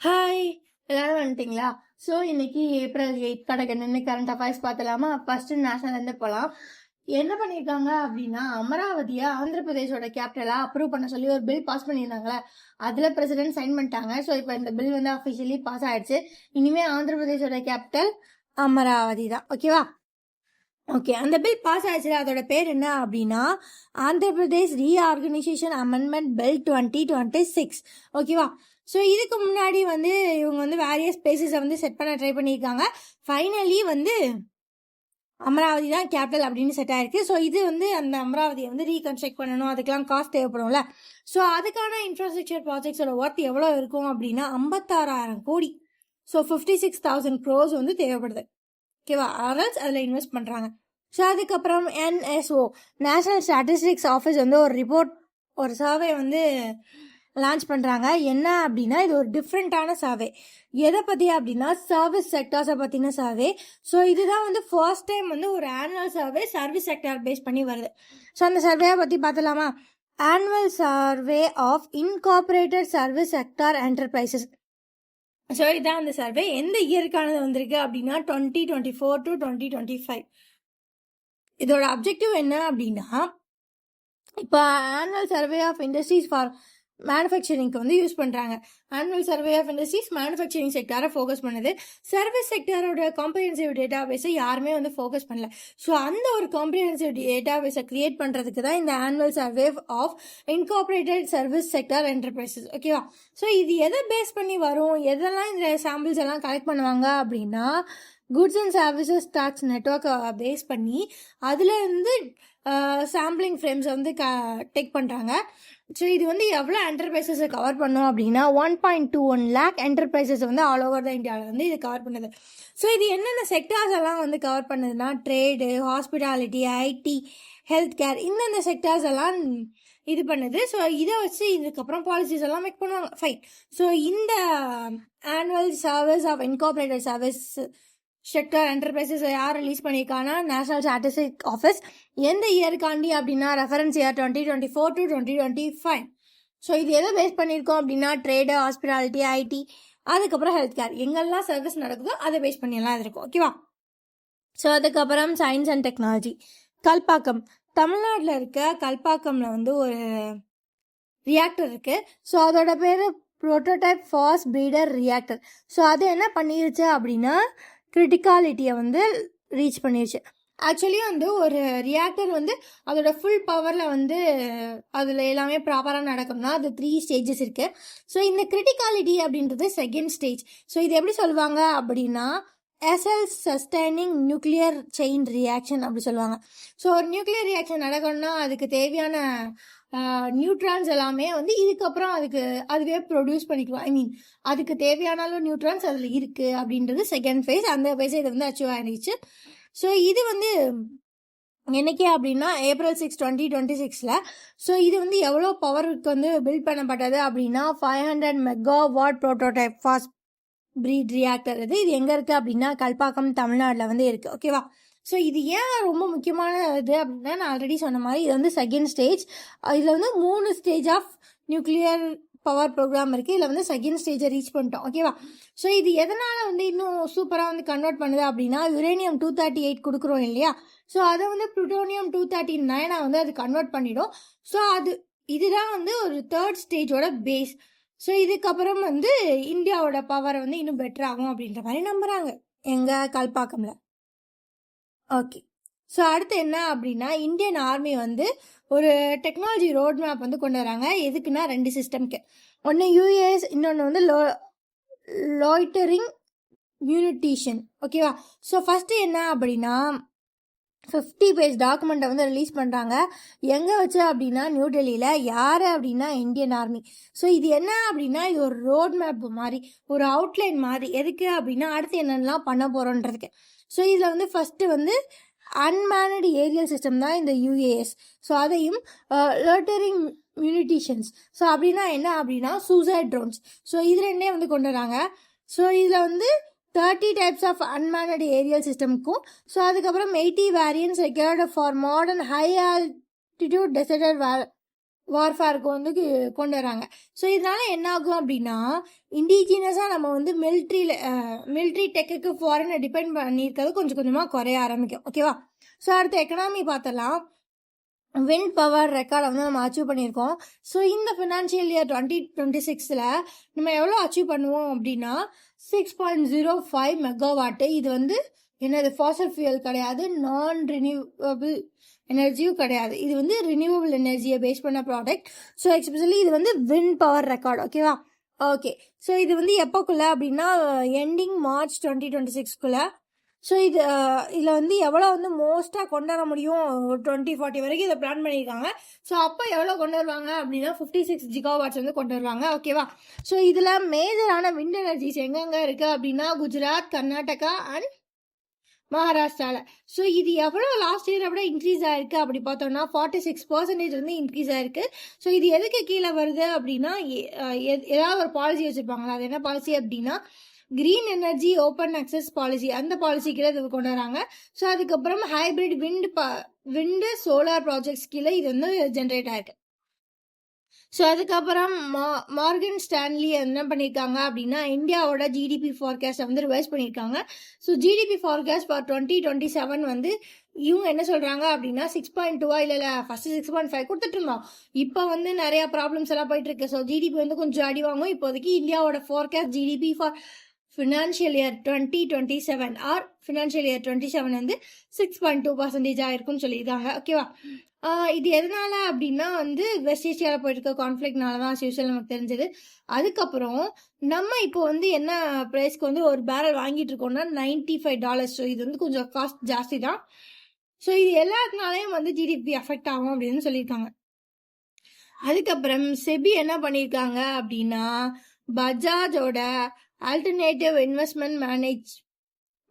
Hi, எல்லாரும் வந்துட்டீங்களா? So இன்னைக்கு ஏப்ரல் 8 கடை என்னென்ன கரண்ட் அஃபேர்ஸ் பார்த்தலாமா? ஃபர்ஸ்ட் நேஷனல்லேருந்து போகலாம். என்ன பண்ணியிருக்காங்க அப்படின்னா, அமராவதியை ஆந்திர பிரதேஷோட கேபிட்டலாக அப்ரூவ் பண்ண சொல்லி ஒரு பில் பாஸ் பண்ணியிருந்தாங்களே, அதில் பிரசிடென்ட் சைன் பண்ணிட்டாங்க. ஸோ இப்போ இந்த பில் வந்து அஃபிஷியலி பாஸ் ஆயிடுச்சு. இனிமேல் ஆந்திர பிரதேஷோட கேபிட்டல் அமராவதி தான். ஓகேவா? ஓகே, அந்த பில் பாஸ் ஆயிடுச்சு. அதோட பேர் என்ன அப்படின்னா, Andhra Pradesh reorganisation amendment bill 2026. ஓகேவா? ஸோ இதுக்கு முன்னாடி வந்து இவங்க வந்து வேரியஸ் பிளேசஸை வந்து செட் பண்ண ட்ரை பண்ணியிருக்காங்க. ஃபைனலி வந்து அமராவதி தான் கேபிட்டல் அப்படின்னு செட் ஆயிருக்கு. ஸோ இது வந்து அந்த அமராவதியை வந்து ரீகன்ஸ்ட்ரக்ட் பண்ணணும், அதுக்கெல்லாம் காஸ்ட் தேவைப்படும்ல. ஸோ அதுக்கான இன்ஃப்ராஸ்ட்ரக்சர் ப்ராஜெக்ட்ஸோட ஒர்த் எவ்வளோ இருக்கும் அப்படின்னா 56,000 கோடி. ஸோ 56,000 crores வந்து தேவைப்படுது. ஓகேவா? அரல்ஸ் அதில் இன்வெஸ்ட் பண்ணுறாங்க. ஸோ அதுக்கப்புறம் NSO நேஷனல் ஸ்டாட்டிஸ்டிக்ஸ் ஆஃபீஸ் வந்து ஒரு ரிப்போர்ட், ஒரு சர்வே வந்து லான்ச் பண்ணுறாங்க. என்ன அப்படின்னா, இது ஒரு டிஃப்ரெண்ட்டான சர்வே. எதை பற்றி அப்படின்னா, சர்வீஸ் செக்டார்ஸை பற்றின சர்வே. ஸோ இதுதான் வந்து ஃபர்ஸ்ட் டைம் வந்து ஒரு annual survey service sector base பண்ணி வருது. ஸோ அந்த சர்வேயை பற்றி பார்த்தலாமா? Annual survey of incorporated service sector enterprises. So இதான் அந்த சர்வே. எந்த இயருக்கானது வந்திருக்கு அப்படின்னா 2024 to 2025. இதோட அப்ஜெக்டிவ் என்ன அப்படின்னா, இப்போ annual survey of industries for மேனுஃபேக்சரிங்க்கு வந்து யூஸ் பண்ணுறாங்க. Annual survey of industries manufacturing செக்டாரை ஃபோக்கஸ் பண்ணுது. சர்வீஸ் செக்டாரோட காம்ப்ரிஹென்சிவ் டேட்டா பேஸை யாருமே வந்து ஃபோக்கஸ் பண்ணல. ஸோ அந்த ஒரு காம்ப்ரிஹென்சிவ் டேட்டா பேஸை கிரியேட் பண்ணுறதுக்கு தான் இந்த annual survey of incorporated service sector enterprises. ஓகேவா? ஸோ இது எதை பேஸ் பண்ணி வரும், எதெல்லாம் இந்த சாம்பிள்ஸ் எல்லாம் கலெக்ட் பண்ணுவாங்க அப்படின்னா, குட்ஸ் அண்ட் சர்வீசஸ் டாக்ஸ் நெட்ஒர்க்கை பேஸ் பண்ணி அதுலேருந்து சாம்பிளிங் ஃப்ரேம்ஸை வந்து டேக் பண்ணுறாங்க. ஸோ இது வந்து எவ்வளோ என்டர்பிரைசஸை கவர் பண்ணும் அப்படின்னா 1.21 lakh என்டர்பிரைசஸ் வந்து ஆல் ஓவர் த இந்தியாவில் வந்து இது கவர் பண்ணுது. ஸோ இது என்னென்ன செக்டார்ஸ் எல்லாம் வந்து கவர் பண்ணுதுன்னா, trade, hospitality, IT, health care, இந்தந்த செக்டார்ஸ் எல்லாம் இது பண்ணுது. ஸோ இதை வச்சு இதுக்கப்புறம் பாலிசிஸ் எல்லாம் மேக் பண்ணுவாங்க. ஃபைன். ஸோ இந்த annual service of incorporated service sector enterprises யார் ரிலீஸ் பண்ணியிருக்காங்கன்னா, நேஷனல் ஸ்டாட்டிஸ்டிக் ஆஃபீஸ். எந்த இயருக்காண்டி அப்படின்னா, ரெஃபரன்ஸ் இயர் 2024 to 2025. ஸோ இது எதை பேஸ் பண்ணியிருக்கோம் அப்படின்னா, ட்ரேடு, ஹாஸ்பிட்டாலிட்டி, ஐடி, அதுக்கப்புறம் ஹெல்த் கேர், எங்கெல்லாம் சர்வீஸ் நடக்குதோ அதை பேஸ் பண்ணியெல்லாம் இருக்கும். ஓகேவா? ஸோ அதுக்கப்புறம் சயின்ஸ் அண்ட் டெக்னாலஜி. கல்பாக்கம், தமிழ்நாட்டில் இருக்க கல்பாக்கம்ல வந்து ஒரு ரியாக்டர் இருக்குது. ஸோ அதோட பேர் prototype fast breeder reactor. So அது என்ன பண்ணிருச்சு அப்படின்னா, கிரிட்டிகாலிட்டியை வந்து ரீச் பண்ணிருச்சு. ஆக்சுவலி வந்து ஒரு ரியாக்டர் வந்து அதோட ஃபுல் பவரில் வந்து அதில் எல்லாமே ப்ராப்பராக நடக்கணும்னா அது 3 stages இருக்குது. ஸோ இந்த கிரிட்டிகாலிட்டி அப்படின்றது செகண்ட் ஸ்டேஜ். ஸோ இது எப்படி சொல்லுவாங்க அப்படின்னா, self sustaining nuclear chain reaction அப்படி சொல்லுவாங்க. ஸோ ஒரு நியூக்ளியர் ரியாக்ஷன் நடக்கணும்னா அதுக்கு தேவையான நியூட்ரான்ஸ் எல்லாமே வந்து இதுக்கப்புறம் அதுவே ப்ரொடியூஸ் பண்ணிக்கலாம். ஐ மீன் அதுக்கு தேவையான அளவு நியூட்ரான்ஸ் அதில் இருக்குது அப்படின்றது செகண்ட் ஃபேஸ். அந்த ஃபேஸை இது வந்து அச்சீவ் ஆகிடுச்சு. ஸோ இது வந்து என்னைக்கே அப்படின்னா April 6, 2026. ஸோ இது வந்து எவ்வளோ பவருக்கு வந்து பில்ட் பண்ணப்பட்டது அப்படின்னா 500 megawatt prototype fast breed reactor. இது எங்கே இருக்குது அப்படின்னா, கல்பாக்கம், தமிழ்நாட்டில் வந்து இருக்குது. ஓகேவா? ஸோ இது ஏன் ரொம்ப முக்கியமான இது அப்படின்னா, நான் ஆல்ரெடி சொன்ன மாதிரி இது வந்து செகண்ட் ஸ்டேஜ். இதில் வந்து 3 stage of nuclear power programme இருக்குது. இதில் வந்து செகண்ட் ஸ்டேஜை ரீச் பண்ணிட்டோம். ஓகேவா? ஸோ இது எதனால் வந்து இன்னும் சூப்பராக வந்து கன்வெர்ட் பண்ணுது அப்படின்னா, யுரேனியம் 238 கொடுக்குறோம் இல்லையா? ஸோ அதை வந்து ப்ளூட்டோனியம் 239 வந்து அது கன்வெர்ட் பண்ணிடும். ஸோ இதுதான் வந்து ஒரு தேர்ட் ஸ்டேஜோட பேஸ். ஸோ இதுக்கப்புறம் வந்து இந்தியாவோட பவர் வந்து இன்னும் பெட்டர் ஆகும் அப்படின்ற மாதிரி நம்புகிறாங்க எங்கள் கல்பாக்கம்ல. ஓகே. ஸோ அடுத்து என்ன அப்படின்னா, இந்தியன் ஆர்மி வந்து ஒரு டெக்னாலஜி ரோட் மேப் வந்து கொண்டு வராங்க. எதுக்குன்னா 2 சிஸ்டம்க்கு. ஒன்று UAS, இன்னொன்று வந்து லாய்டரிங் மியூனிட்டிஷன். ஓகேவா? ஸோ ஃபஸ்ட்டு என்ன அப்படின்னா, 50 பேஜ் டாக்குமெண்ட்டை வந்து ரிலீஸ் பண்ணுறாங்க. எங்கே வச்சு அப்படின்னா, நியூ டெல்லியில். யார் அப்படின்னா, இந்தியன் ஆர்மி. ஸோ இது என்ன அப்படின்னா, இது ஒரு ரோட் மேப் மாதிரி, ஒரு அவுட்லைன் மாதிரி. எதுக்கு அப்படின்னா, அடுத்து என்னென்னலாம் பண்ண போகிறோன்றதுக்கு. ஸோ இதில் வந்து ஃபஸ்ட்டு வந்து அன்மேனடு ஏரியல் சிஸ்டம் தான் இந்த UAS. ஸோ அதையும் லாய்டரிங் மியூனிட்டிஷன்ஸ். ஸோ அப்படின்னா என்ன அப்படின்னா, சூசைட் ட்ரோன்ஸ். ஸோ இது ரெண்டே வந்து கொண்டு வராங்க. ஸோ இதில் வந்து 30 types of unmanned aerial systemக்கும். ஸோ அதுக்கப்புறம் 80 variants required for modern high altitude deserted வார்ஃபேருக்கு வந்து கொண்டு வராங்க. ஸோ இதனால என்ன ஆகும் அப்படின்னா இண்டிஜினியஸாக நம்ம வந்து மிலிட்ரி டெக்குக்கு ஃபாரினை டிபெண்ட் பண்ணியிருக்கிறது கொஞ்சம் கொஞ்சமாக குறைய ஆரம்பிக்கும். ஓகேவா? ஸோ அடுத்த எக்கனாமி பார்த்தலாம். விண்ட் பவர் ரெக்கார்டை வந்து நம்ம அச்சீவ் பண்ணியிருக்கோம். ஸோ இந்த ஃபினான்ஷியல் இயர் 2026 நம்ம எவ்வளோ அச்சீவ் பண்ணுவோம் அப்படின்னா 6.05 மெகாவாட்டு. இது வந்து என்னது ஃபாசல் ஃபியூயல் கிடையாது, நான் ரினியூவபிள் எனர்ஜியும் கிடையாது. இது வந்து ரினியூவபிள் எனர்ஜியை பேஸ் பண்ண ப்ராடக்ட். ஸோ எக்ஸ்பெஷலி இது வந்து விண்ட் பவர் ரெக்கார்டு. ஓகேவா? ஓகே. ஸோ இது வந்து எப்போக்குள்ள அப்படின்னா எண்டிங் மார்ச் 2026. ஸோ இதில் வந்து எவ்வளோ வந்து மோஸ்ட்டாக கொண்டு வர முடியும் 2040 வரைக்கும் இதை பிளான் பண்ணியிருக்காங்க. ஸோ அப்போ எவ்வளோ கொண்டு வருவாங்க அப்படின்னா 56 ஜிகாவாட்ஸ் வந்து கொண்டு வருவாங்க. ஓகேவா? ஸோ இதில் மேஜரான விண்ட் எனர்ஜிஸ் எங்கெங்கே இருக்குது அப்படின்னா குஜராத், கர்நாடகா அண்ட் மகாராஷ்டிராவில். ஸோ இது எவ்வளோ லாஸ்ட் இயரை விட இன்க்ரீஸ் ஆயிருக்கு அப்படி பார்த்தோம்னா 46% வந்து இன்க்ரீஸ் ஆயிருக்கு. ஸோ இது எதுக்கு கீழே வருது அப்படின்னா ஏதாவது ஒரு பாலிசி வச்சுருப்பாங்களா? அது என்ன பாலிசி அப்படின்னா green energy open access policy. அந்த பாலிசி கீழே இது கொண்டு வராங்க. ஸோ அதுக்கப்புறம் ஹைபிரிட் விண்டு சோலார் ப்ராஜெக்ட்ஸ் கீழே இது வந்து ஜென்ரேட் ஆயிருக்கு. ஸோ அதுக்கப்புறம் மார்கன் ஸ்டான்லி என்ன பண்ணியிருக்காங்க அப்படின்னா இந்தியாவோட ஜிடிபி ஃபார்காஸ்ட்டை வந்து ரிவைஸ் பண்ணியிருக்காங்க. ஸோ ஜிடிபி ஃபார்காஸ்ட் ஃபார் 2027 வந்து இவங்க என்ன சொல்கிறாங்க அப்படின்னா 6.2 இல்லை ஃபஸ்ட்டு 6.5 கொடுத்துட்டு இருந்தோம். இப்போ வந்து நிறையா ப்ராப்ளம்ஸ் எல்லாம் போயிட்டு இருக்கு. ஸோ ஜிடிபி வந்து கொஞ்சம் அடி வாங்கும். இப்போதைக்கு இந்தியாவோட forecast GDP for financial year 2027 R financial year 27 வந்து 6.2% ஆயிருக்குன்னு சொல்லியிருக்காங்க. ஓகேவா? இது எதனால அப்படின்னா வந்து வெஸ்ட் ஏஷியாவில் போயிட்டு இருக்க கான்ஃப்ளிக்ட்னால தான் யூஸ்வல் நமக்கு தெரிஞ்சது. அதுக்கப்புறம் நம்ம இப்போ வந்து என்ன ப்ரைஸ்க்கு வந்து ஒரு பேரல் வாங்கிட்டு இருக்கோம்னா $95. ஸோ இது வந்து கொஞ்சம் காஸ்ட் ஜாஸ்தி தான். ஸோ இது எல்லாத்துனாலையும் வந்து ஜிடிபி அஃபெக்ட் ஆகும் அப்படின்னு சொல்லியிருக்காங்க. அதுக்கப்புறம் செபி என்ன பண்ணியிருக்காங்க அப்படின்னா பஜாஜோட ஆல்டர்னேட்டிவ் இன்வெஸ்ட்மெண்ட்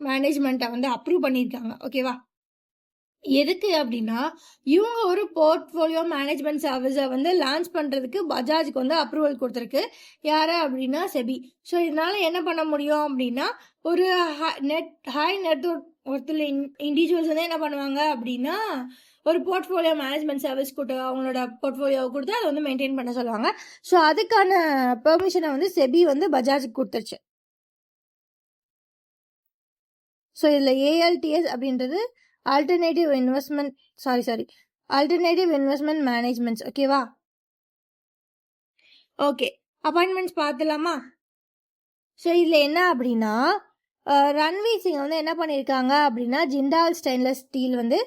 மேனேஜ்மெண்ட்டை வந்து அப்ரூவ் பண்ணியிருக்காங்க. ஓகேவா? எதுக்கு அப்படின்னா இவங்க ஒரு போர்ட்ஃபோலியோ மேனேஜ்மெண்ட் சர்வீஸை வந்து லான்ச் பண்ணுறதுக்கு பஜாஜுக்கு வந்து அப்ரூவல் கொடுத்துருக்கு. யார் அப்படின்னா செபி. ஸோ இதனால என்ன பண்ண முடியும் அப்படின்னா ஒரு ஹை நெட் ஒருத்தர் இண்டிவிஜுவல்ஸ் வந்து என்ன பண்ணுவாங்க அப்படின்னா ஒரு போர்ட்ஃபோலியோ மேனேஜ்மெண்ட் சர்வீஸ் கொடுத்து அவங்களோட போர்ட்ஃபோலியோவை கொடுத்து அதை வந்து மெயின்டைன் பண்ண சொல்லுவாங்க. ஸோ அதுக்கான பெர்மிஷனை வந்து செபி வந்து பஜாஜுக்கு கொடுத்துருச்சு. ஸோ இதில் ஏஎல்டிஎஸ் அப்படின்றது ஆல்டர்னேட்டிவ் இன்வெஸ்ட்மெண்ட் மேனேஜ்மெண்ட்ஸ். ஓகேவா? ஓகே, அப்பாயின்மெண்ட்ஸ் பார்த்துலாமா? ஸோ இதில் என்ன அப்படின்னா ரன்வீர் சிங் வந்து என்ன பண்ணியிருக்காங்க அப்படின்னா ஜிண்டால் ஸ்டெயின்லெஸ் ஸ்டீல் வந்து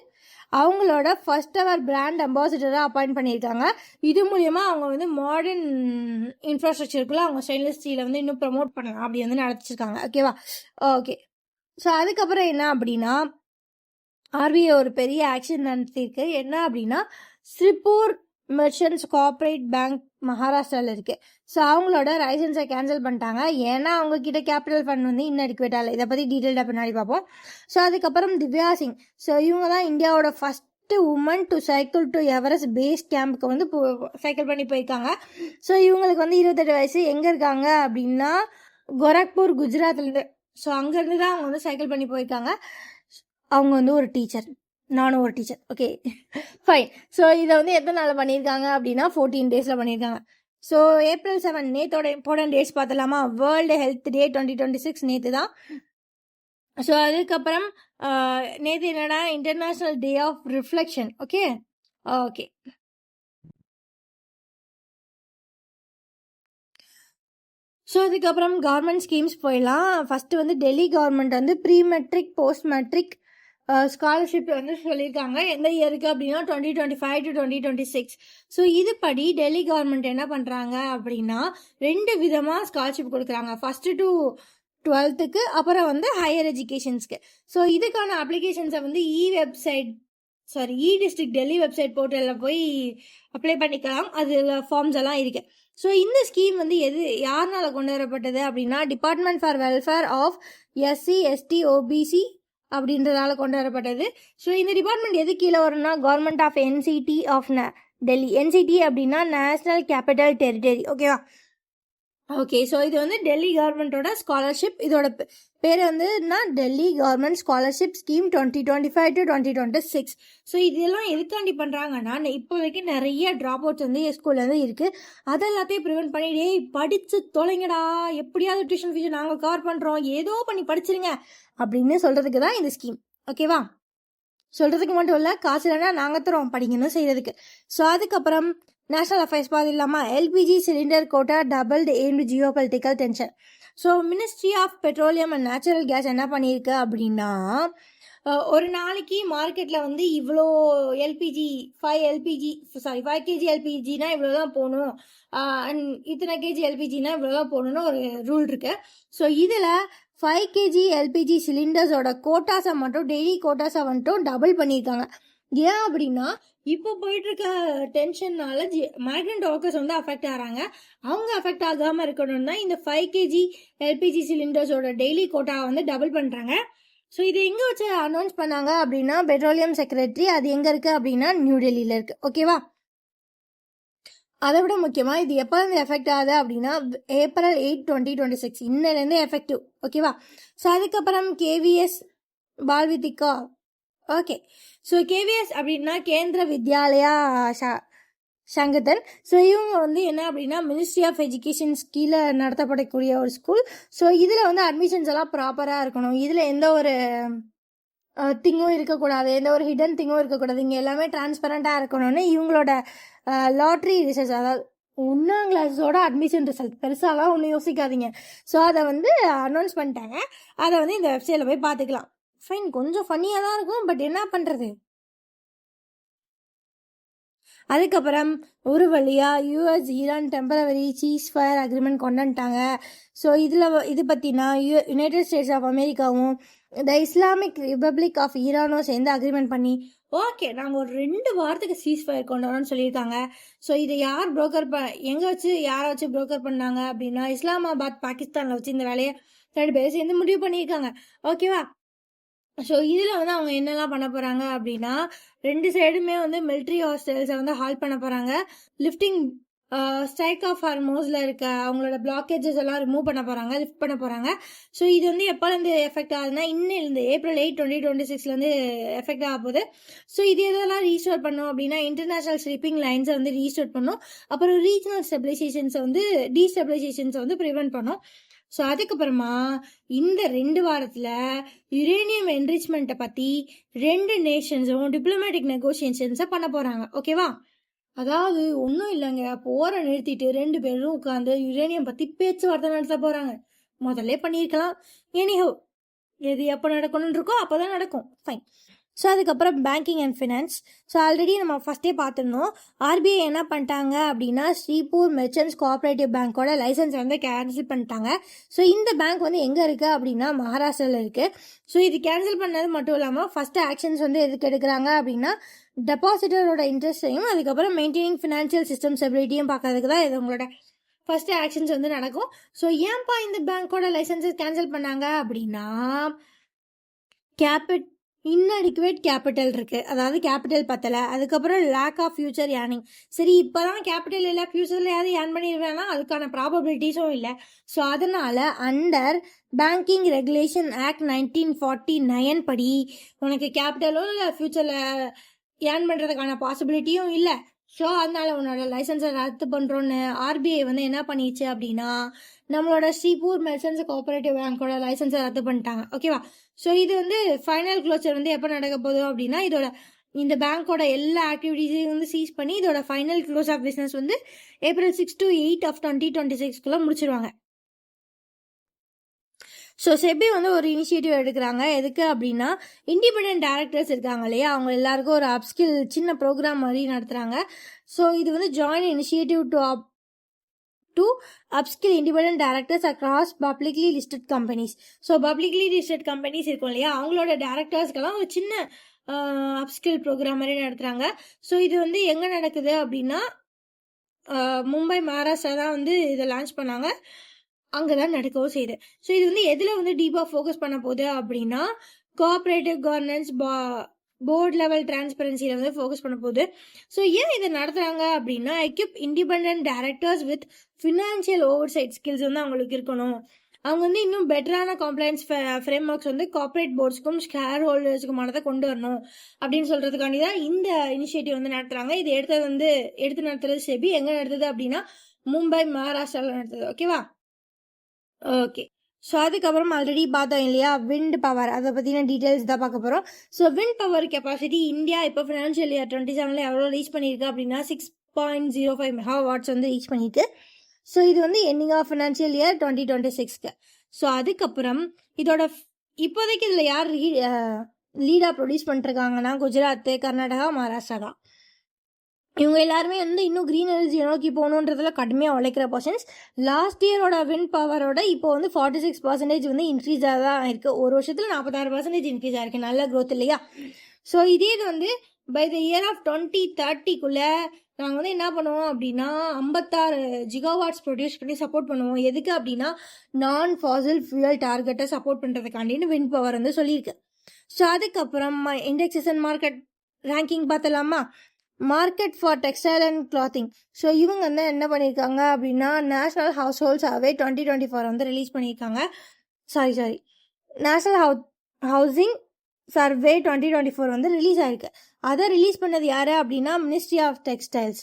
அவங்களோட ஃபர்ஸ்ட் எவர் பிராண்ட் அம்பாசிடராக அப்பாயிண்ட் பண்ணியிருக்காங்க. இது மூலயமா அவங்க வந்து மாடர்ன் இன்ஃப்ராஸ்ட்ரக்சருக்குள்ள அவங்க ஸ்டெயின்லெஸ் ஸ்டீலை வந்து இன்னும் ப்ரமோட் பண்ணலாம் அப்படி வந்து நடத்திச்சிருக்காங்க. ஓகேவா? ஓகே. ஸோ அதுக்கப்புறம் என்ன அப்படின்னா ஆர்பிஐ ஒரு பெரிய ஆக்ஷன் நடத்திருக்கு. என்ன அப்படின்னா ஸ்ரிப்பூர் மெர்ச்சன்ட்ஸ் கோஆப்ரேட் பேங்க் மகாராஷ்டிராவில் இருக்குது. ஸோ அவங்களோட லைசன்ஸை கேன்சல் பண்ணிட்டாங்க. ஏன்னா அவங்கக்கிட்ட கேபிட்டல் ஃபண்ட் வந்து இன்னடிக்குவேட்டாக இல்லை. இதை பற்றி டீட்டெயில்டாக பின்னாடி பார்ப்போம். ஸோ அதுக்கப்புறம் திவ்யா சிங். ஸோ இவங்க தான் இந்தியாவோட first woman to cycle to Everest base கேம்புக்கு வந்து சைக்கிள் பண்ணி போயிருக்காங்க. ஸோ இவங்களுக்கு வந்து 28 வயசு. எங்கே இருக்காங்க அப்படின்னா கோரக்பூர், குஜராத்லேருந்து. ஸோ அங்கேருந்து தான் அவங்க வந்து சைக்கிள் பண்ணி போயிருக்காங்க. அவங்க வந்து ஒரு டீச்சர், நானும் ஒரு டீச்சர். Okay, fine. ஸோ இதை வந்து எத்தனை நாள் பண்ணியிருக்காங்க அப்படின்னா 14 days பண்ணியிருக்காங்க. ஸோ April 7 நேத்தோட இம்பார்ட்டன்ட் டேட்ஸ் பார்த்தலாமா? வேர்ல்டு ஹெல்த் டே 2026 நேற்று தான். ஸோ அதுக்கப்புறம் நேற்று என்னடா international day of reflection. Okay. So அதுக்கப்புறம் கவர்மெண்ட் ஸ்கீம்ஸ் போயிடலாம். ஃபஸ்ட்டு வந்து டெல்லி கவர்மெண்ட் வந்து pre matric post matric scholarship வந்து சொல்லியிருக்காங்க. எந்த இயருக்கு அப்படின்னா 2025 to 2026. ஸோ இதுபடி டெல்லி கவர்மெண்ட் என்ன பண்ணுறாங்க அப்படின்னா 2 விதமாக ஸ்காலர்ஷிப் கொடுக்குறாங்க. ஃபஸ்ட்டு டு 12th, அப்புறம் வந்து ஹையர் எஜுகேஷன்ஸ்க்கு. ஸோ இதுக்கான அப்ளிகேஷன்ஸை வந்து டிஸ்ட்ரிக்ட் டெல்லி வெப்சைட் போர்ட்டலில் போய் அப்ளை பண்ணிக்கலாம். அதில் ஃபார்ம்ஸ் எல்லாம் இருக்குது. ஸோ இந்த ஸ்கீம் வந்து யாருனால கொண்டு வரப்பட்டது அப்படின்னா department for welfare of SC ST OBC அப்படின்றதால கொண்டு வரப்பட்டது. ஸோ இந்த டிபார்ட்மெண்ட் எது கீழே வரும்னா government of NCT of Delhi. NCT அப்படின்னா நேஷ்னல் கேபிட்டல் டெரிட்டரி. ஓகேவா? ஓகே, ஸோ இது வந்து டெல்லி கவர்மெண்ட்டோட ஸ்காலர்ஷிப். இதோட பேர் வந்துன்னா Delhi government scholarship scheme 2025 to 2026. So இதெல்லாம் எதுக்காண்டி பண்ணுறாங்கன்னா, இப்போதைக்கு நிறைய ட்ராப் அவுட்ஸ் வந்து ஸ்கூல்லேருந்து இருக்குது. அதை எல்லாத்தையும் ப்ரிவென்ட் பண்ணி, டேய் படித்து தொலைங்கடா, எப்படியாவது டியூஷன் ஃபீஸ் நாங்கள் கவர் பண்ணுறோம், ஏதோ பண்ணி படிச்சிருங்க அப்படின்னு சொல்கிறதுக்கு தான் இந்த ஸ்கீம். ஓகேவா? சொல்கிறதுக்கு மட்டும் இல்லை, காசு இல்லைன்னா நாங்கள் தரோம் படிக்கணும் செய்கிறதுக்கு. ஸோ அதுக்கப்புறம் நேஷனல் அஃபேர்ஸ் பார்த்து இல்லாமல் LPG cylinder quota doubled aimed geopolitical tension. So ministry of petroleum and natural gas என்ன பண்ணியிருக்கு அப்படின்னா, ஒரு நாளைக்கு மார்க்கெட்டில் வந்து இவ்வளோ எல்பிஜி 5 kg எல்பிஜினா இவ்வளோ தான் போகணும், அண்ட் இத்தனை கேஜி எல்பிஜினா இவ்வளோ தான் போகணுன்னு ஒரு ரூல் இருக்கு. ஸோ இதில் 5 kg எல்பிஜி சிலிண்டர்ஸோட கோட்டாஸை மட்டும் டெய்லி கோட்டாஸை மட்டும் டபுள் பண்ணியிருக்காங்க. ஏன் அப்படின்னா, இப்போ போயிட்டு இருக்க டென்ஷன்னால மைக்ரண்ட் ஒர்க்கர்ஸ் வந்து அஃபெக்ட் ஆகிறாங்க. அவங்க அஃபெக்ட் ஆகாமல் இருக்கணும்னா இந்த 5 kg எல்பிஜி சிலிண்டர்ஸோட டெய்லி கோட்டாவை வந்து டபுள் பண்ணுறாங்க. ஸோ இது எங்கே வச்சு அனௌன்ஸ் பண்ணாங்க அப்படின்னா, பெட்ரோலியம் செக்ரட்டரி. அது எங்கே இருக்குது அப்படின்னா நியூ டெல்லியில் இருக்குது. ஓகேவா? அதை விட முக்கியமாக இது எப்போ வந்து எஃபெக்ட் ஆகுது அப்படின்னா, April 8, 2026 இன்னிலேருந்து எஃபெக்டிவ். ஓகேவா? ஸோ அதுக்கப்புறம் கேவிஎஸ் பால்விதிகா. ஓகே, ஸோ கேவிஎஸ் அப்படின்னா கேந்திர வித்யாலயா சங்கதன். ஸோ இவங்க வந்து என்ன அப்படின்னா, மினிஸ்ட்ரி ஆஃப் எஜுகேஷன்ஸ் கீழே நடத்தப்படக்கூடிய ஒரு ஸ்கூல். ஸோ இதில் வந்து அட்மிஷன்ஸ் எல்லாம் ப்ராப்பராக இருக்கணும். இதில் எந்த ஒரு திங்கும் இருக்கக்கூடாது, எந்த ஒரு ஹிடன் திங்கும் இருக்கக்கூடாது, இங்கே எல்லாமே டிரான்ஸ்பரண்ட்டாக இருக்கணும்னு இவங்களோட லாட்ரி ரிசல்ட்ஸ், அதாவது 1ஆம் கிளாஸோட அட்மிஷன் ரிசல்ட், பெருசாலாம் ஒன்றும் யோசிக்காதீங்க. ஸோ அதை வந்து அனௌன்ஸ் பண்ணிட்டாங்க. அதை வந்து இந்த வெப்சைட்டில் போய் பார்த்துக்கலாம். ஃபைன், கொஞ்சம் ஃபன்னியாக தான் இருக்கும், பட் என்ன பண்ணுறது. அதுக்கப்புறம் ஒரு வழியாக US Iran temporary cheese fire agreement கொண்டு வந்துட்டாங்க. ஸோ இது பற்றினா யுனைடெட் ஸ்டேட்ஸ் ஆஃப் அமெரிக்காவும் த இஸ்லாமிக் ரிபப்ளிக் ஆஃப் ஈரானும் சேர்ந்து அக்ரிமெண்ட் பண்ணி, ஓகே நாங்கள் ஒரு 2 வாரத்துக்கு சீஸ் ஃபயர் கொண்டு வரோம்னு சொல்லியிருக்காங்க. ஸோ இதை யார் எங்கே வச்சு யாரை வச்சு புரோக்கர் பண்ணாங்க அப்படின்னா, இஸ்லாமாபாத் பாகிஸ்தானில் வச்சு இந்த வேலையை 2 பேரும் சேர்ந்து முடிவு பண்ணியிருக்காங்க. ஓகேவா? ஸோ இதில் வந்து அவங்க என்னெல்லாம் பண்ண போகிறாங்க அப்படின்னா, 2 சைடுமே வந்து மிலிட்ரி ஹாஸ்டல்ஸை வந்து ஹால்ட் பண்ண போகிறாங்க. லிஃப்டிங் ஸ்ட்ரைக் ஆஃப் ஹார்மோஸில் இருக்க அவங்களோட பிளாக்கேஜஸ் எல்லாம் ரிமூவ் பண்ண போகிறாங்க, லிஃப்ட் பண்ண போகிறாங்க. ஸோ இது வந்து எப்போலேருந்து எஃபெக்ட் ஆகுதுன்னா, இன்னிலேருந்து April 8, 2026 எஃபெக்ட் ஆக போகுது. ஸோ இது எதெல்லாம் ரீஸ்டோர் பண்ணும் அப்படின்னா, இன்டர்நேஷ்னல் ஷிப்பிங் லைன்ஸை வந்து ரீஸ்டோர் பண்ணும். அப்புறம் ரீஜனல் டீஸ்டெபிலைசேஷன்ஸை வந்து ப்ரிவென்ட் பண்ணும். ஸோ அதுக்கப்புறமா இந்த 2 வாரத்தில் யுரேனியம் என்ரிச்மெண்ட்டை பற்றி 2 நேஷன்ஸும் டிப்ளமேட்டிக் நெகோசியேஷன்ஸை பண்ண போகிறாங்க. ஓகேவா? அதாவது ஒன்றும் இல்லைங்க, போரை நிறுத்திட்டு 2 பேரும் உட்காந்து யுரேனியம் பற்றி பேச்சுவார்த்தை நடத்த போகிறாங்க. முதல்ல பண்ணியிருக்கலாம். எனிஹோ, எது எப்போ நடக்கணும்னு இருக்கோ அப்போ தான் நடக்கும். ஃபைன். ஸோ அதுக்கப்புறம் banking and finance. So already நம்ம ஃபஸ்ட்டே பார்த்துருந்தோம். ஆர்பிஐ என்ன பண்ணிட்டாங்க அப்படின்னா, ஸ்ரீபூர் மெர்ச்சன்ட்ஸ் கோஆப்ரேட்டிவ் பேங்க்கோட லைசன்ஸ் வந்து கேன்சல் பண்ணிட்டாங்க. ஸோ இந்த பேங்க் வந்து எங்கே இருக்குது அப்படின்னா, மகாராஷ்டிராவில் இருக்குது. ஸோ இது கேன்சல் பண்ணது மட்டும் இல்லாமல் ஃபஸ்ட்டு ஆக்ஷன்ஸ் வந்து எதுக்கு எடுக்கிறாங்க அப்படின்னா, டெபாசிட்டரோட இன்ட்ரெஸ்ட்டையும் அதுக்கப்புறம் மெயின்டைனிங் ஃபினான்ஷியல் சிஸ்டம் ஸ்டெபிலிட்டியும் பார்க்கறதுக்கு தான் இது உங்களோட ஃபஸ்ட்டு ஆக்ஷன்ஸ் வந்து நடக்கும். ஸோ ஏன்பா இந்த பேங்க்கோட லைசன்ஸஸ் கேன்சல் பண்ணாங்க அப்படின்னா, இன்அடிக்குவேட் கேபிட்டல் இருக்குது, அதாவது கேபிட்டல் பத்தலை. அதுக்கப்புறம் லேக் ஆஃப் ஃபியூச்சர் ஏர்னிங். சரி, இப்போ தான் கேபிட்டல் இல்லை, ஃபியூச்சரில் யாரும் ஏர்ன் பண்ணிடுவேன்னா அதுக்கான ப்ராபபிலிட்டிஸும் இல்லை. ஸோ அதனால் அண்டர் பேங்கிங் ரெகுலேஷன் ஆக்ட் 1949 படி உனக்கு கேபிட்டலும் இல்லை, ஃபியூச்சரில் ஏர்ன் பண்ணுறதுக்கான பாசிபிலிட்டியும் இல்லை. ஸோ அதனால் உன்னோட லைசன்ஸை ரத்து பண்ணுறோன்னு ஆர்பிஐ வந்து என்ன பண்ணிச்சு அப்படின்னா, நம்மளோட ஸ்ரீபூர் மெர்ச்சன்ட்ஸ் கோஆபரேட்டிவ் பேங்கோட லைசன்ஸை ரத்து பண்ணிட்டாங்க. ஓகேவா? ஸோ இது வந்து ஃபைனல் க்ளோசர் வந்து எப்போ நடக்க போதும் அப்படின்னா, இந்த பேங்க்கோட எல்லா ஆக்டிவிட்டீஸையும் வந்து சீஸ் பண்ணி இதோட ஃபைனல் க்ளோஸ் ஆஃப் பிஸ்னஸ் வந்து April 6 to 8 of 2026 முடிச்சிருவாங்க. ஸோ செபி வந்து ஒரு இனிஷியேட்டிவ் எடுக்கிறாங்க. எதுக்கு அப்படின்னா, இண்டிபெண்டன்ட் டேரக்டர்ஸ் இருக்காங்க இல்லையா, அவங்க எல்லாருக்கும் ஒரு அப்ஸ்கில் சின்ன ப்ரோக்ராம் மாதிரி நடத்துகிறாங்க. ஸோ இது வந்து joint initiative to upskill independent directors across publicly listed companies. So publicly listed companies இருக்கும் இல்லையா, அவங்களோட டேரக்டர்ஸ்க்கெல்லாம் ஒரு சின்ன அப்ஸ்கில் ப்ரோக்ராம் மாதிரி நடத்துகிறாங்க. ஸோ இது வந்து எங்கே நடக்குது அப்படின்னா, மும்பை மகாராஷ்டிரா தான் வந்து இதை லான்ச் பண்ணாங்க. அங்கே தான் நடக்கவும் செய்யுது. ஸோ இது வந்து எதில் வந்து டீப்பாக ஃபோக்கஸ் பண்ண போகுது அப்படின்னா, கோஆப்ரேட்டிவ் கவர்னன்ஸ், போர்ட் லெவல் டிரான்ஸ்பரன்சியில் வந்து ஃபோக்கஸ் பண்ண போகுது. ஸோ ஏன் இதை நடத்துகிறாங்க அப்படின்னா, equip independent directors with financial oversight skills வந்து அவங்களுக்கு இருக்கணும். அவங்க வந்து இன்னும் பெட்டரான காம்ப்ளைன்ஸ் ஃப்ரேம் ஒர்க்ஸ் வந்து கார்பரேட் போர்ட்ஸ்க்கும் ஷேர் ஹோல்டர்ஸுக்குமானதை கொண்டு வரணும் அப்படின்னு சொல்கிறதுக்காண்டி தான் இந்த இனிஷியேட்டிவ் வந்து நடத்துகிறாங்க. இது எடுத்து நடத்துறது செபி. எங்கே நடத்துது அப்படின்னா மும்பை, மகாராஷ்டிராவில் நடத்துது. ஓகேவா? ஓகே. ஸோ அதுக்கப்புறம் ஆல்ரெடி பார்த்தோம் இல்லையா, விண்ட் பவர், அதை பற்றின டீட்டெயில்ஸ் தான் பார்க்க போகிறோம். So wind power capacity India இப்போ ஃபினான்ஷியல் இயர் 27 எவ்வளோ ரீச் பண்ணியிருக்கு அப்படின்னா 6.05 மெகாவாட்ஸ் வந்து ரீச் பண்ணியிருக்கு. ஸோ இது வந்து எண்டிங் ஆஃப் ஃபினான்ஷியல் இயர் 2026க்கு. ஸோ அதுக்கப்புறம் இதோட இப்போதைக்கு இதில் யார் லீடாக ப்ரொடியூஸ் பண்ணிட்டுருக்காங்கன்னா குஜராத், கர்நாடகா, மகாராஷ்டிரா தான். இவங்க எல்லாருமே வந்து இன்னும் க்ரீன் எனர்ஜியை நோக்கி போகணுன்றதுல கடுமையாக உழைக்கிற பர்சன்ஸ். லாஸ்ட் இயரோட விண்ட் பவரோட இப்போ வந்து 46% வந்து இன்க்ரீஸாக தான் இருக்குது. ஒரு வருஷத்தில் 46% இன்க்ரீஸ் ஆகிருக்கு. நல்ல க்ரோத் இல்லையா? ஸோ இதே இது வந்து பை த இயர் ஆஃப் 2030க்குள்ளே நாங்கள் வந்து என்ன பண்ணுவோம் அப்படின்னா 56 ஜிகாவாட்ஸ் ப்ரொடியூஸ் பண்ணி சப்போர்ட் பண்ணுவோம். எதுக்கு அப்படின்னா நான் ஃபாசில் ஃபியூயல் டார்கெட்டை சப்போர்ட் பண்ணுறதுக்காண்டின்னு விண்ட் பவர் வந்து சொல்லியிருக்கு. ஸோ அதுக்கப்புறம் இண்டெக்ஸஸ் அண்ட் மார்க்கெட் ரேங்கிங் பார்த்தலாமா? Market for textile and clothing. So இவங்க வந்து என்ன பண்ணியிருக்காங்க அப்படின்னா நேஷனல் ஹவுஸ் ஹோல்ட் சர்வே 2024 வந்து ரிலீஸ் பண்ணியிருக்காங்க. சாரி நேஷனல் ஹவுசிங் சர்வே 2024 வந்து ரிலீஸ் ஆயிருக்கு. அதை ரிலீஸ் பண்ணது யாரு அப்படின்னா மினிஸ்ட்ரி ஆஃப் டெக்ஸ்டைல்ஸ்.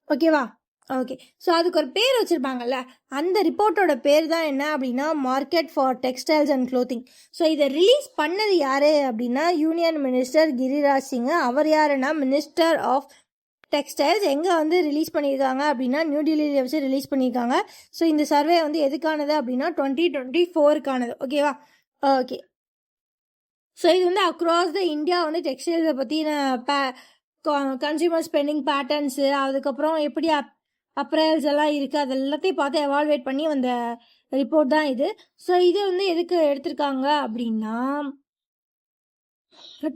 ஓகேவா? ஓகே. ஸோ அதுக்கு ஒரு பேர் வச்சுருப்பாங்கல்ல, அந்த ரிப்போர்ட்டோட பேர் தான் என்ன அப்படின்னா market for textiles and clothing. So இதை ரிலீஸ் பண்ணது யார் அப்படின்னா யூனியன் மினிஸ்டர் கிரிராஜ் சிங். அவர் யாருன்னா மினிஸ்டர் ஆஃப் டெக்ஸ்டைல்ஸ். எங்கே வந்து ரிலீஸ் பண்ணியிருக்காங்க அப்படின்னா நியூ டெல்லியில் வச்சு ரிலீஸ் பண்ணியிருக்காங்க. ஸோ இந்த சர்வே வந்து எதுக்கானது அப்படின்னா 2024க்கானது. ஓகேவா? ஓகே. ஸோ இது வந்து அக்ராஸ் த இந்தியா வந்து டெக்ஸ்டைல்ஸை பற்றின கன்சியூமர் ஸ்பெண்டிங் பேட்டர்ன்ஸு, அதுக்கப்புறம் எப்படி அப்ரைல்ஸ் எல்லாம் இருக்குது, அது எல்லாத்தையும் பார்த்து எவால்வேட் பண்ணி வந்த ரிப்போர்ட் தான் இது. ஸோ இது வந்து எதுக்கு எடுத்திருக்காங்க அப்படின்னா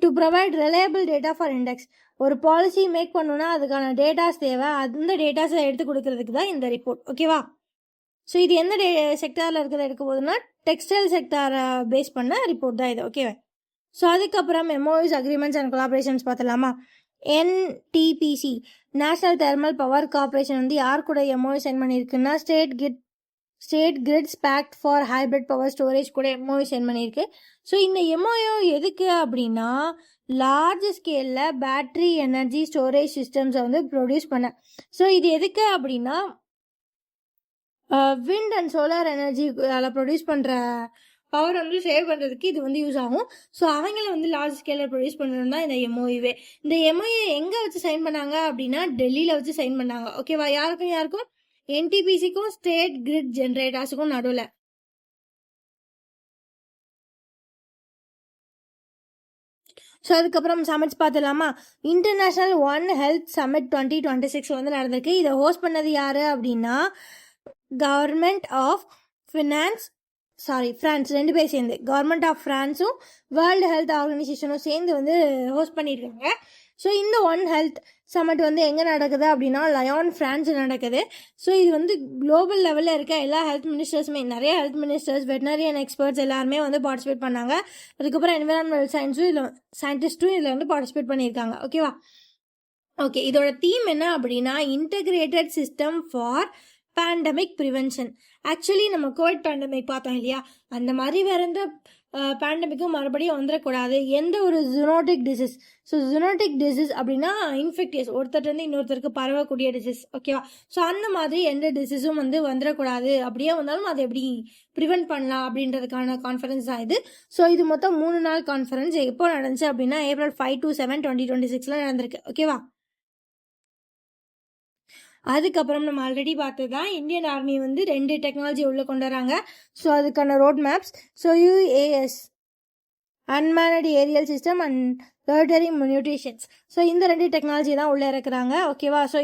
to provide reliable data for index. ஒரு பாலிசி மேக் பண்ணணும்னா அதுக்கான டேட்டாஸ் தேவை. அந்த டேட்டாஸை எடுத்து கொடுக்கறதுக்கு தான் இந்த ரிப்போர்ட். ஓகேவா? ஸோ இது எந்த செக்டாரில் இருக்கிறத எடுக்க போகுதுன்னா டெக்ஸ்டைல் செக்டாரை பேஸ் பண்ண ரிப்போர்ட் தான் இது. ஓகேவா? ஸோ அதுக்கப்புறம் எம்ஓஎஸ் அக்ரிமெண்ட்ஸ் அண்ட் கொலாபரேஷன்ஸ் பார்த்தலாமா? NTPC national thermal power corporation வந்து யார் கூட எம்ஓஏ சைன் பண்ணியிருக்குன்னா state grids pact for hybrid power storage கூட எம்ஓஏ சைன் பண்ணியிருக்கு. ஸோ இந்த எம்ஓஏ எதுக்கு அப்படின்னா லார்ஜ் ஸ்கேலில் பேட்ரி எனர்ஜி ஸ்டோரேஜ் சிஸ்டம்ஸை வந்து ப்ரொடியூஸ் பண்ண. ஸோ இது எதுக்கு அப்படின்னா விண்ட் அண்ட் சோலார் எனர்ஜி அதில் ப்ரொடியூஸ் பண்ணுற பவர் வந்து சேவ் பண்ணுறதுக்கு இது வந்து யூஸ் ஆகும். ஸோ அவங்கள வந்து லார்ஜ் ஸ்கேலில் ப்ரொடியூஸ் பண்ணணும் தான் இந்த எம்ஓஏவே. இந்த எம்ஓஏ எங்கே வச்சு சைன் பண்ணாங்க அப்படின்னா டெல்லியில் வச்சு சைன் பண்ணாங்க. ஓகேவா? யாருக்கும் NTPCக்கும் ஸ்டேட் கிரிட் ஜென்ரேட்டர்ஸுக்கும் நடுவில். ஸோ அதுக்கப்புறம் சமிட்ஸ் பார்த்துலாமா? இன்டர்நேஷ்னல் ஒன் ஹெல்த் சமிட் 2026 வந்து நடந்திருக்கு. இதை ஹோஸ்ட் பண்ணது யார் அப்படின்னா கவர்மெண்ட் ஆஃப் ஃப்ரான்ஸ் ரெண்டு பேர் சேர்ந்து, கவர்மெண்ட் ஆஃப் ஃப்ரான்ஸும் வேர்ல்டு ஹெல்த் ஆர்கனைசேஷனும் சேர்ந்து வந்து ஹோஸ்ட் பண்ணியிருக்காங்க. ஸோ இந்த ஒன் ஹெல்த் சமிட் வந்து எங்கே நடக்குது அப்படின்னா லயான் ஃப்ரான்ஸ் நடக்குது. ஸோ இது வந்து குளோபல் லெவலில் இருக்க எல்லா ஹெல்த் மினிஸ்டர்ஸுமே, நிறைய ஹெல்த் மினிஸ்டர்ஸ், வெட்டினரியன் எக்ஸ்பர்ட்ஸ் எல்லாருமே வந்து பார்ட்டிசிபேட் பண்ணாங்க. அதுக்கப்புறம் என்விரான்மெண்டல் சயின்டிஸ்ட்டும் இதில் வந்து பார்ட்டிசிபேட் பண்ணியிருக்காங்க. ஓகேவா? ஓகே. இதோட தீம் என்ன அப்படின்னா integrated system for pandemic prevention. Actually நம்ம கோவிட் பேண்டமிக் பார்த்தோம் இல்லையா, அந்த மாதிரி வேற எந்த பேண்டமிக்கும் மறுபடியும் வந்துடக்கூடாது. எந்த ஒரு zoonotic disease. So zoonotic disease அப்படின்னா இன்ஃபெக்டியஸ், ஒருத்தர்லேருந்து இன்னொருத்தருக்கு பரவக்கூடிய டிசீஸ். ஓகேவா? ஸோ அந்த மாதிரி எந்த டிசீஸும் வந்து வந்துடக்கூடாது. அப்படியே வந்தாலும் அதை எப்படி ப்ரிவென்ட் பண்ணலாம் அப்படின்றதுக்கான கான்ஃபரன்ஸ் தான் இது. ஸோ இது மொத்தம் 3 நாள் கான்ஃபரன்ஸ். எப்போ நடந்துச்சு அப்படின்னா April 5 to 7, 2026 நடந்திருக்கு. ஓகேவா? அதுக்கப்புறம் நம்ம ஆல்ரெடி பார்த்தது தான் இந்தியன் ஆர்மி வந்து 2 டெக்னாலஜி உள்ளே கொண்டு வராங்க. ஸோ அதுக்கான road maps. So UAS unmanned aerial system and lottery mutations. So இந்த 2 டெக்னாலஜி தான் உள்ளே இருக்கிறாங்க. ஓகேவா? ஸோ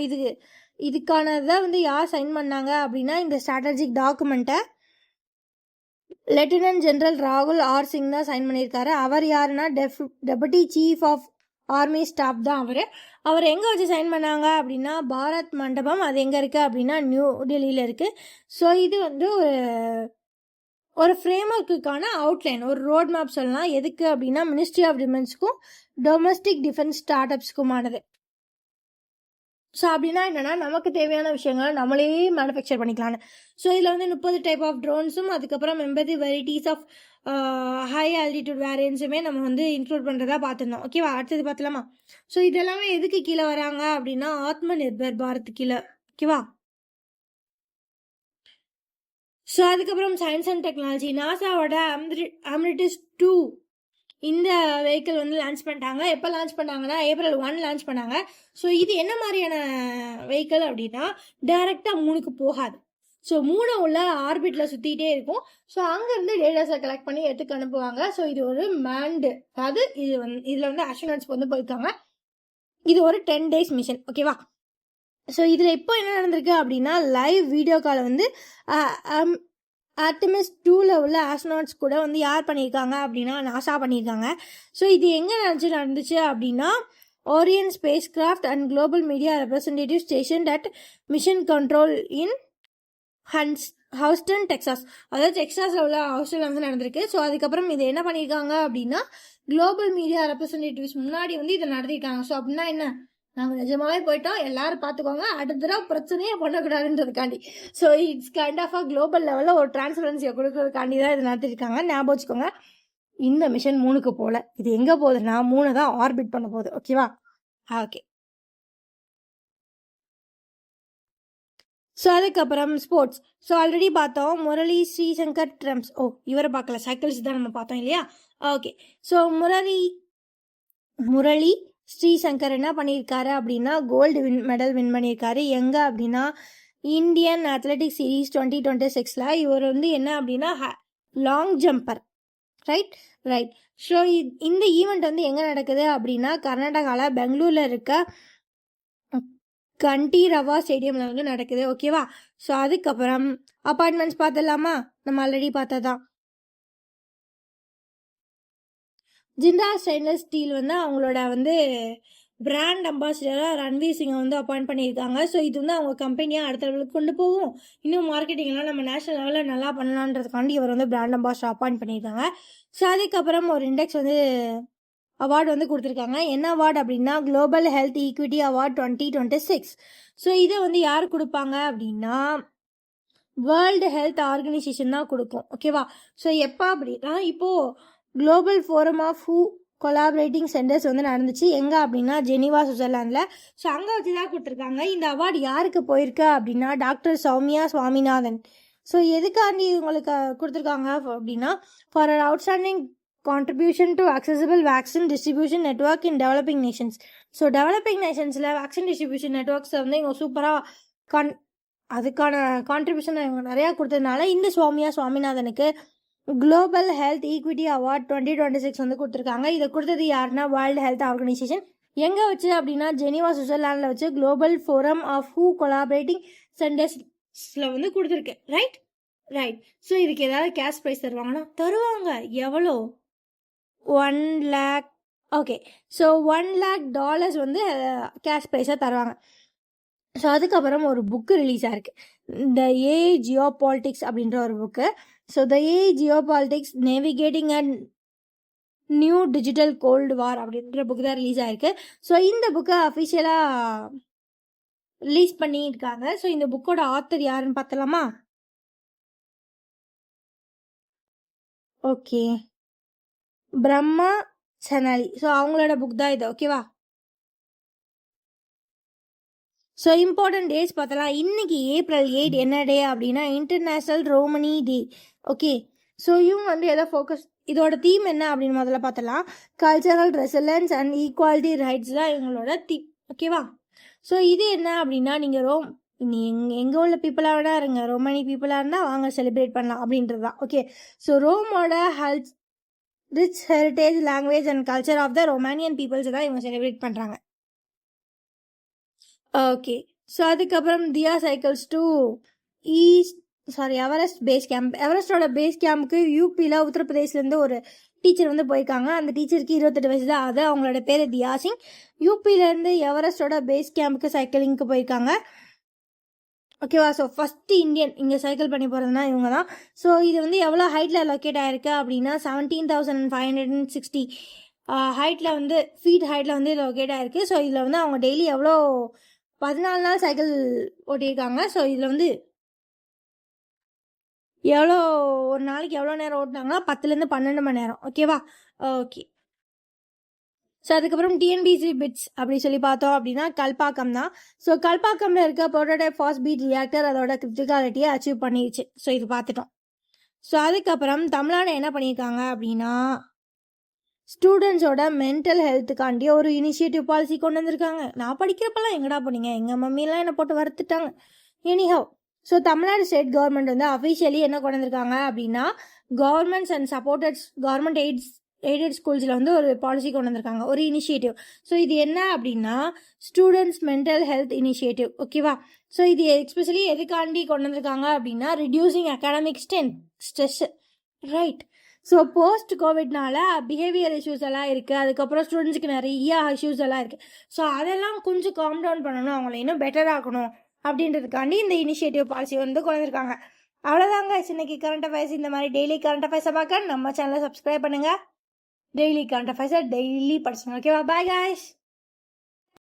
இதுக்கானதை வந்து யார் சைன் பண்ணாங்க அப்படின்னா இந்த ஸ்ட்ராட்டஜிக் டாக்குமெண்ட்டை லெப்டினன்ட் ஜெனரல் ராகுல் ஆர் சிங் தான் சைன் பண்ணியிருக்காரு. அவர் யாருன்னா deputy chief of army staff தான் அவர் எங்கே வச்சு சைன் பண்ணாங்க அப்படின்னா பாரத் மண்டபம். அது எங்கே இருக்குது அப்படின்னா நியூ டெல்லியில் இருக்குது. ஸோ இது வந்து ஒரு ஃப்ரேம் ஒர்க்குக்கான அவுட்லைன், ஒரு ரோட் மேப் சொல்லலாம். எதுக்கு அப்படின்னா மினிஸ்ட்ரி ஆஃப் டிஃபென்ஸ்க்கும் டொமஸ்டிக் டிஃபென்ஸ் ஸ்டார்ட் அப்ஸ்க்குமானது. ஸோ அப்படின்னா என்னன்னா நமக்கு தேவையான விஷயங்களை நம்மளே மேனுஃபேக்சர் பண்ணிக்கலான்னு. ஸோ இதில் வந்து 30 டைப் ஆஃப் ட்ரோன்ஸும் அதுக்கப்புறம் 80 வெரைட்டிஸ் ஆஃப் ஹை ஆல்டிடியூட் வேரியன்ஸுமே நம்ம வந்து இன்க்ளூட் பண்ணுறதா பார்த்துருந்தோம். ஓகேவா, அடுத்தது பார்த்துலாமா? ஸோ இதெல்லாமே எதுக்கு கீழே வராங்க அப்படின்னா ஆத்ம நிர்பர் பாரத் கீழே. ஓகேவா, ஸோ அதுக்கப்புறம் சயின்ஸ் அண்ட் டெக்னாலஜி, நாசாவோட அம்ரிட்டிஸ் 2 இந்த வெஹிக்கிள் வந்து லான்ச் பண்ணிட்டாங்க. எப்போ லான்ச் பண்ணாங்கன்னா April 1 லான்ச் பண்ணாங்க. ஸோ இது என்ன மாதிரியான வெஹிக்கிள் அப்படின்னா டைரெக்டாக மூணுக்கு போகாது. ஸோ மூணு உள்ள ஆர்பிட்டில் சுற்றிக்கிட்டே இருக்கும். ஸோ அங்கேருந்து டேட்டாஸை கலெக்ட் பண்ணி எடுத்துக்கு அனுப்புவாங்க. ஸோ இது ஒரு மேண்டு, அதாவது இதில் வந்து ஆஸ்ட்ரோனட்ஸ் வந்து போயிருக்காங்க. இது ஒரு 10 days மிஷன். ஓகேவா, ஸோ இதில் இப்போ என்ன நடந்திருக்கு அப்படின்னா லைவ் வீடியோ காலை வந்து ஆர்டெமிஸ் 2ல் உள்ள ஆஸ்ட்ரோனாட்ஸ் கூட வந்து யார் பண்ணியிருக்காங்க அப்படின்னா நாசா பண்ணியிருக்காங்க. ஸோ இது எங்கே நடந்துச்சு அப்படின்னா Orion spacecraft and global media representative station at mission control in Houston Texas. அதாவது டெக்சாஸில் உள்ள ஹவுஸ்டனில் வந்து நடந்திருக்கு. ஸோ அதுக்கப்புறம் இது என்ன பண்ணியிருக்காங்க அப்படின்னா குளோபல் மீடியா ரெப்ரஸன்டேட்டிவ்ஸ் முன்னாடி வந்து இதை நடத்திட்டாங்க. ஸோ அப்படின்னா என்ன, நாங்கள் நிஜமாவே போயிட்டோம், எல்லாரும் பார்த்துக்கோங்க, அடுத்த தடவை பிரச்சனையே பண்ணக்கூடாதுன்றதுக்காண்டி. So it's kind of a global லெவலில் ஒரு டிரான்ஸ்பரன்சியை கொடுக்கறதுக்காண்டி தான் இது நடத்திருக்காங்க. ஞாபகம் வச்சுக்கோங்க, இந்த மிஷன் 3க்கு போகல, இது எங்கே போகுதுன்னா 3 தான் ஆர்பிட் பண்ண போகுது. ஓகேவா, ஓகே. ஸோ அதுக்கப்புறம் ஸ்போர்ட்ஸ். ஸோ ஆல்ரெடி பார்த்தோம் முரளி ஸ்ரீசங்கர் ட்ரம்ப்ஸ். இவரை பார்க்கல, சைக்கிள்ஸ் தான் நம்ம பார்த்தோம் இல்லையா. ஓகே, ஸோ முரளி ஸ்ரீசங்கர் என்ன பண்ணியிருக்காரு அப்படின்னா கோல்டு மெடல் வின் பண்ணியிருக்காரு. எங்கே அப்படின்னா இந்தியன் அத்லெட்டிக் சீரீஸ் 2026ல். இவர் வந்து என்ன அப்படின்னா லாங் ஜம்பர். ரைட். ஸோ இந்த ஈவெண்ட் வந்து எங்கே நடக்குது அப்படின்னா கர்நாடகாவில் பெங்களூரில் இருக்க கண்டிரவா ஸ்டேடியமில் வந்து நடக்குது. ஓகேவா, ஸோ அதுக்கப்புறம் அப்பாயின்மெண்ட்ஸ் பார்த்துடலாமா? நம்ம ஆல்ரெடி பார்த்ததான். ஜிண்டால் ஸ்டெயின்லெஸ் ஸ்டீல் வந்து அவங்களோட வந்து பிராண்ட் அம்பாசிடராக ரன்வீர் சிங்கை வந்து அப்பாயிண்ட் பண்ணியிருக்காங்க. ஸோ இது வந்து அவங்க கம்பெனியாக அடுத்த லெவலுக்கு கொண்டு போகும், இன்னும் மார்க்கெட்டிங்லாம் நம்ம நேஷனல் லெவலில் நல்லா பண்ணலான்றதுக்காண்டி இவர் வந்து பிராண்ட் அம்பாசிடர் அப்பாயிண்ட் பண்ணியிருக்காங்க. ஸோ அதுக்கப்புறம் ஒரு இண்டெக்ஸ் வந்து அவார்டு வந்து கொடுத்துருக்காங்க. என்ன அவார்டு அப்படின்னா global health equity award 2026. So இதை வந்து யார் கொடுப்பாங்க அப்படின்னா வேர்ல்டு ஹெல்த் ஆர்கனைசேஷன் தான் கொடுக்கும். ஓகேவா, ஸோ எப்போ அப்படின்னா இப்போது குளோபல் ஃபோரம் ஆஃப் ஹூ கொலாபரேட்டிங் சென்டர்ஸ் வந்து நடந்துச்சு. எங்கே அப்படின்னா ஜெனீவா, சுவிட்சர்லாண்டில். ஸோ அங்கே வச்சு தான் கொடுத்துருக்காங்க. இந்த அவார்டு யாருக்கு போயிருக்கு அப்படின்னா டாக்டர் சௌமியா சுவாமிநாதன். ஸோ எதுக்காண்டி உங்களுக்கு கொடுத்துருக்காங்க அப்படின்னா for a outstanding contribution to accessible vaccine distribution network in developing nations. So developing நேஷன்ஸில் வேக்சின் டிஸ்ட்ரிபியூஷன் நெட்ஒர்க்ஸை வந்து இவங்க சூப்பராக அதுக்கான கான்ட்ரிபியூஷன் இவங்க நிறையா கொடுத்ததுனால இந்த சுவாமிநாதனுக்கு குளோபல் ஹெல்த் ஈக்விட்டி அவார்ட் 2026 வந்து கொடுத்துருக்காங்க. இதை கொடுத்தது யாருன்னா வேர்ல்டு ஹெல்த் ஆர்கனைசேஷன். எங்கே வச்சு அப்படின்னா ஜெனீவா, சுவிட்சர்லாண்டில் வச்சு குளோபல் ஃபோரம் ஆஃப் ஹூ கொலாபரேட்டிங் சென்டர்ஸில் வந்து கொடுத்துருக்கு. ரைட். ஸோ இதுக்கு ஏதாவது கேஷ் ப்ரைஸ் தருவாங்க. எவ்வளோ? 1 lakh. ஓகே, ஸோ $1 lakh வந்து கேஷ் ப்ரைஸாக தருவாங்க. ஸோ அதுக்கப்புறம் ஒரு புக்கு ரிலீஸ் ஆயிருக்கு, த ஏஐ ஜியோபாலிட்டிக்ஸ் அப்படின்ற ஒரு book. So the AI geopolitics navigating and new digital cold war அப்படின்ற புக்கு தான் ரிலீஸ் ஆயிருக்கு. ஸோ இந்த புக்கை அஃபிஷியலாக ரிலீஸ் பண்ணியிருக்காங்க. ஸோ இந்த புக்கோட ஆத்தர் யாருன்னு பார்த்தலாமா? ஓகே, பிரம்மா சனாலி. ஸோ அவங்களோட புக் தான் இது. ஓகேவா, ஸோ இம்பார்ட்டன்ட் டேஸ் பார்த்தலாம். இன்னைக்கு April 8 என்ன டே அப்படின்னா இன்டர்நேஷ்னல் ரோமனி டே. ஓகே, ஸோ இவங்க வந்து எதை ஃபோக்கஸ், இதோட தீம் என்ன அப்படின்னு முதல்ல பார்த்தலாம். Cultural resilience and equality rights தான் இவங்களோட தீம். ஓகேவா, ஸோ இது என்ன அப்படின்னா நீங்கள் எங்கே உள்ள பீப்புளாக வேணா இருங்க, ரோமனி பீப்புளாக இருந்தால் வாங்க செலிப்ரேட் பண்ணலாம் அப்படின்றது தான். ஓகே, ஸோ ரோமோட rich heritage language and culture of the Romanian peoples தான் இவங்க செலிப்ரேட் பண்ணுறாங்க. ஓகே, ஸோ அதுக்கப்புறம் Diya cycles to Everest base camp. எவரெஸ்டோட பேஸ் கேம்புக்கு யூபியில் உத்தரப்பிரதேஷ்லேருந்து ஒரு டீச்சர் வந்து போயிருக்காங்க. அந்த டீச்சருக்கு 28 வயசு தான். அது அவங்களோட பேர் தியா சிங். யூபியிலேருந்து எவரெஸ்டோட பேஸ் கேம்புக்கு சைக்கிளிங்க்கு போயிருக்காங்க. ஓகேவா? ஸோ ஃபஸ்ட்டு இந்தியன் இங்கே சைக்கிள் பண்ணி போகிறதுனா இவங்க தான். ஸோ இது வந்து எவ்வளோ ஹைட்டில் லொக்கேட் ஆகிருக்கு அப்படின்னா 17,560 ஹைட்டில் வந்து ஃபீட் ஹைட்டில் வந்து லொக்கேட் ஆகிருக்கு. ஸோ இதில் வந்து அவங்க டெய்லி எவ்வளோ 14 நாள் சைக்கிள் ஓட்டியிருக்காங்க. ஸோ இதில் வந்து எவ்வளோ ஒரு நாளைக்கு எவ்வளோ நேரம் ஓட்டினாங்கன்னா 10லேருந்து 12 மணி நேரம். ஓகேவா? ஓகே. ஸோ அதுக்கப்புறம் டிஎன்பிசி பிட்ஸ் அப்படி சொல்லி பார்த்தோம் அப்படின்னா கல்பாக்கம் தான். ஸோ கல்பாக்கம்ல இருக்க ப்ரோட்டோடைப் ஃபாஸ்ட் பீட் ரியாக்டர் அதோட கிரிட்டிகாலிட்டியை அச்சீவ் பண்ணிடுச்சு. ஸோ இது பார்த்துட்டோம். ஸோ அதுக்கப்புறம் தமிழ்நாடு என்ன பண்ணியிருக்காங்க அப்படின்னா ஸ்டூடெண்ட்ஸோட மென்டல் ஹெல்த்துக்காண்டி ஒரு இனிஷியேட்டிவ் பாலிசி கொண்டு வந்திருக்காங்க. நான் படிக்கிறப்பெல்லாம் எங்கடா பண்ணீங்க, எங்கள் மம்மியெல்லாம் என்னை போட்டு வறுத்துட்டாங்க. Anyhow, so Tamil Nadu state government வந்து அஃபிஷியலி என்ன கொண்டு வந்திருக்காங்க அப்படின்னா governments and supported government aided ஸ்கூல்ஸில் வந்து ஒரு பாலிசி கொண்டு வந்திருக்காங்க, ஒரு இனிஷியேட்டிவ். ஸோ இது என்ன அப்படின்னா ஸ்டூடெண்ட்ஸ் மென்டல் ஹெல்த் இனிஷியேட்டிவ். ஓகேவா? ஸோ இது எஸ்பெஷலி எதுக்காண்டி கொண்டு வந்திருக்காங்க அப்படின்னா reducing academic stress, right? So post கோவிட்னால பிஹேவியர் இஷ்யூஸ் எல்லாம் இருக்குது. அதுக்கப்புறம் ஸ்டூடெண்ட்ஸுக்கு நிறைய இஷ்யூஸ் எல்லாம் இருக்குது. ஸோ அதெல்லாம் கொஞ்சம் காம் டவுன் பண்ணணும், அவங்கள இன்னும் பெட்டர் ஆக்கணும் அப்படின்றதுக்காண்டி இந்த இனிஷியேட்டிவ் பாலிசி வந்து கொண்டு வந்திருக்காங்க. அவ்வளோதாங்க இன்னைக்கு கரண்ட் அஃபேர்ஸ். இந்த மாதிரி டெய்லி கரண்ட் அஃபேர்ஸை பார்க்க நம்ம சேனலை சப்ஸ்கிரைப் பண்ணுங்கள். டெய்லி கரண்ட் அஃபேர்ஸை டெய்லி படிச்சுங்க. ஓகேவா? Bye guys.